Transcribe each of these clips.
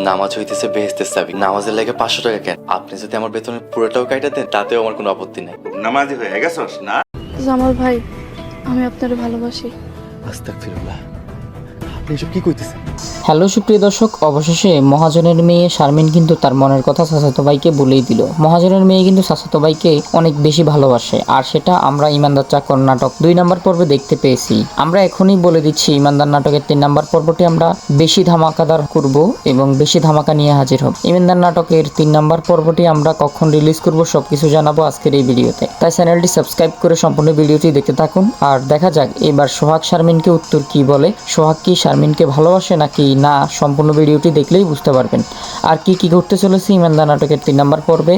নামাজ হইতেছে বেহেস্তের চাবি, নামাজের লাগে 500 টাকা কেন? আপনি যদি আমার বেতনের পুরোটাও কাইটা দেন তাতেও আমার কোনো আপত্তি নাই। নামাজি হয়ে গেছস না? জামাল ভাই, আমি আপনারে ভালোবাসি। আস্তাগফিরুল্লাহ, আপনি এসব কি কইতেছেন? হ্যালো সুপ্রিয় দর্শক, অবশেষে মহাজনের মেয়ে শারমিন কিন্তু তার মনের কথা চাচাতো ভাইকে বলেই দিল। মহাজনের মেয়ে কিন্তু চাচাতো ভাইকে অনেক বেশি ভালোবাসে, আর সেটা আমরা ইমানদার চাকর নাটক 2 নম্বর পর্বে দেখতে পেয়েছি। আমরা এখনই বলে দিচ্ছি, ইমানদার নাটকের 3 নম্বর পর্বটি আমরা বেশি ধামাকাদার করব এবং বেশি ধামাকা নিয়ে হাজির হব। ইমানদার নাটকের 3 নম্বর পর্বটি আমরা কখন রিলিজ করব সবকিছু জানাবো আজকের এই ভিডিওতে, তাই চ্যানেলটি সাবস্ক্রাইব করে সম্পূর্ণ ভিডিওটি দেখতে থাকুন। আর দেখা যাক এবার সোহাগ শারমিনকে উত্তর কি বলে। সোহাগ কি শারমিনকে ভালোবাসে নাকি না, সম্পূর্ণ ভিডিওটি দেখলেই বুঝতে পারবেন। আর কি কি ঘটতে চলেছে ইমানদার নাটকের 3 নম্বর পর্বে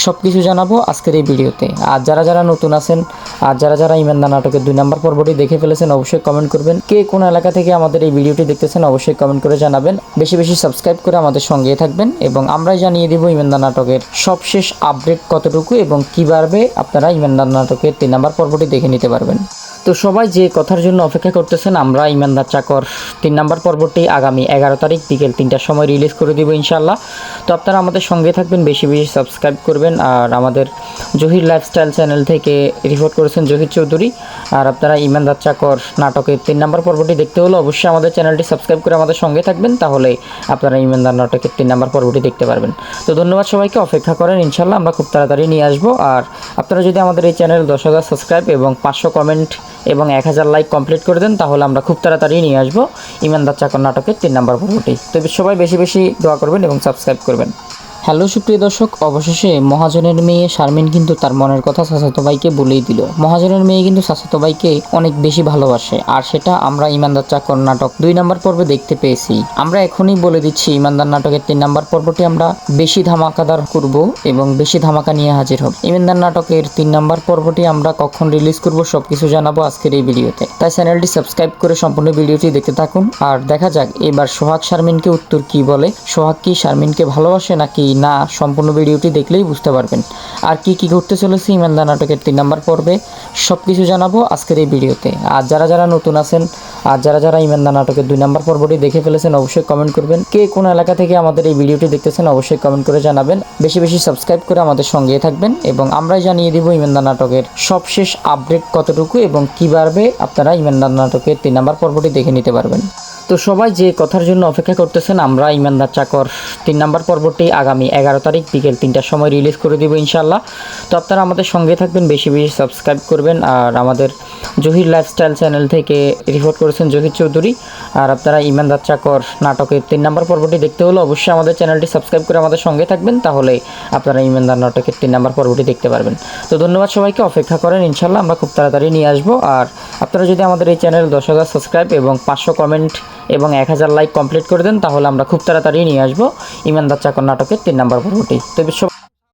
সবকিছু জানাবো আজকের এই ভিডিওতে। আর যারা নতুন আছেন আর যারা ইমানদার নাটকের 2 নম্বর পর্বটি দেখে ফেলেছেন অবশ্যই কমেন্ট করবেন। কে কোন এলাকা থেকে আমাদের এই ভিডিওটি দেখতেছেন অবশ্যই কমেন্ট করে জানাবেন। বেশি বেশি সাবস্ক্রাইব করে আমাদের সঙ্গেই থাকবেন এবং আমরাই জানিয়ে দেব ইমানদার নাটকের সবশেষ আপডেট কতটুকু এবং কী বাড়বে, আপনারা ইমানদার নাটকের 3 নম্বর পর্বটি দেখে নিতে পারবেন। তো সবাই যে কথার জন্য অপেক্ষা করতেছেন, আমরা ইমানদার চাকর 3 নম্বর পর্বটি আগামী 11 তারিখ বিকেল 3টার সময় রিলিজ করে দেব ইনশাআল্লাহ। তো আপনারা আমাদের সঙ্গে থাকবেন, বেশি বেশি সাবস্ক্রাইব করবেন। আর আমাদের জহির লাইফস্টাইল চ্যানেল থেকে রিপোর্ট করেছেন জহির চৌধুরী। আর আপনারা ইমানদার চাকর নাটকের 3 নম্বর পর্বটি দেখতে হলে অবশ্যই আমাদের চ্যানেলটি সাবস্ক্রাইব করে আমাদের সঙ্গে থাকবেন, তাহলে আপনারা ইমানদার নাটকের 3 নম্বর পর্বটি দেখতে পারবেন। তো ধন্যবাদ সবাইকে, অপেক্ষা করেন, ইনশাআল্লাহ আমরা খুব তাড়াতাড়ি নিয়ে আসবো। আর আপনারা যদি আমাদের এই চ্যানেল 10,000 সাবস্ক্রাইব এবং 500 কমেন্ট এবং 1000 লাইক কমপ্লিট করে দেন, তাহলে আমরা খুব তাড়াতাড়ি নিয়ে আসবো ইমানদার চাকর নাটকের 3 নম্বর পর্বটি। তো সবাই বেশি বেশি দোয়া করবেন এবং সাবস্ক্রাইব করবেন। হ্যালো সুপ্রিয় দর্শক, অবশেষে মহাজনের মেয়ে শারমিন কিন্তু তার মনের কথা চাচাতো ভাইকে বলেই দিল। মহাজনের মেয়ে কিন্তু চাচাতো ভাইকে অনেক বেশি ভালোবাসে, আর সেটা আমরা ইমানদার চাকর নাটক 2 নম্বর পর্বে দেখতে পেয়েছি। আমরা এখনই বলে দিচ্ছি, ইমানদার নাটকের 3 নম্বর পর্বটি আমরা বেশি ধামাকাদার করব এবং বেশি ধামাকা নিয়ে হাজির হব। ইমানদার নাটকের 3 নম্বর পর্বটি আমরা কখন রিলিজ করব সবকিছু জানাবো আজকের এই ভিডিওতে, তাই চ্যানেলটি সাবস্ক্রাইব করে সম্পূর্ণ ভিডিওটি দেখতে থাকুন। আর দেখা যাক এবার সোহাগ শারমিনকে উত্তর কি বলে। সোহাগ কি শারমিনকে ভালোবাসে নাকি না, সম্পূর্ণ ভিডিওটি দেখলেই বুঝতে পারবেন। আর কি কি ঘটতে চলেছে ইমানদার নাটকের 3 নম্বর পর্বে সবকিছু জানাবো আজকের এই ভিডিওতে। আর যারা নতুন আছেন আর যারা ইমানদার নাটকের 2 নম্বর পর্বটি দেখে ফেলেছেন অবশ্যই কমেন্ট করবেন। কে কোন এলাকা থেকে আমাদের এই ভিডিওটি দেখতেছেন অবশ্যই কমেন্ট করে জানাবেন। বেশি বেশি সাবস্ক্রাইব করে আমাদের সঙ্গেই থাকবেন এবং আমরাই জানিয়ে দেব ইমানদার নাটকের সবশেষ আপডেট কতটুকু এবং কী বাড়বে, আপনারা ইমানদার নাটকের 3 নম্বর পর্বটি দেখে নিতে পারবেন। তো সবাই যে কথার জন্য অপেক্ষা করতেছেন, আমরা ইমানদার চাকর 3 নম্বর পর্বটি আগামী 11 তারিখ বিকেল 3টার সময় রিলিজ করে দেব ইনশাআল্লাহ। তো আপনারা আমাদের সঙ্গে থাকবেন, বেশি বেশি সাবস্ক্রাইব করবেন। আর আমাদের জহির লাইফস্টাইল চ্যানেল থেকে রিপোর্ট করেছেন জহির চৌধুরী। আর আপনারা ইমানদার চাকর নাটকের 3 নম্বর পর্বটি দেখতে হলে অবশ্যই আমাদের চ্যানেলটি সাবস্ক্রাইব করে আমাদের সঙ্গে থাকবেন, তাহলে আপনারা ইমানদার নাটকের 3 নম্বর পর্বটি দেখতে পারবেন। তো ধন্যবাদ সবাইকে, অপেক্ষা করেন, ইনশাআল্লাহ আমরা খুব তাড়াতাড়ি নিয়ে আসবো। আর আপনারা যদি আমাদের এই চ্যানেল 10,000 সাবস্ক্রাইব এবং 500 কমেন্ট এবং 1000 লাইক কমপ্লিট করে দেন, তাহলে আমরা খুব তাড়াতাড়ি নিয়ে আসবো ইমানদার চাকর নাটকের 3 নম্বর পর্বটি। তো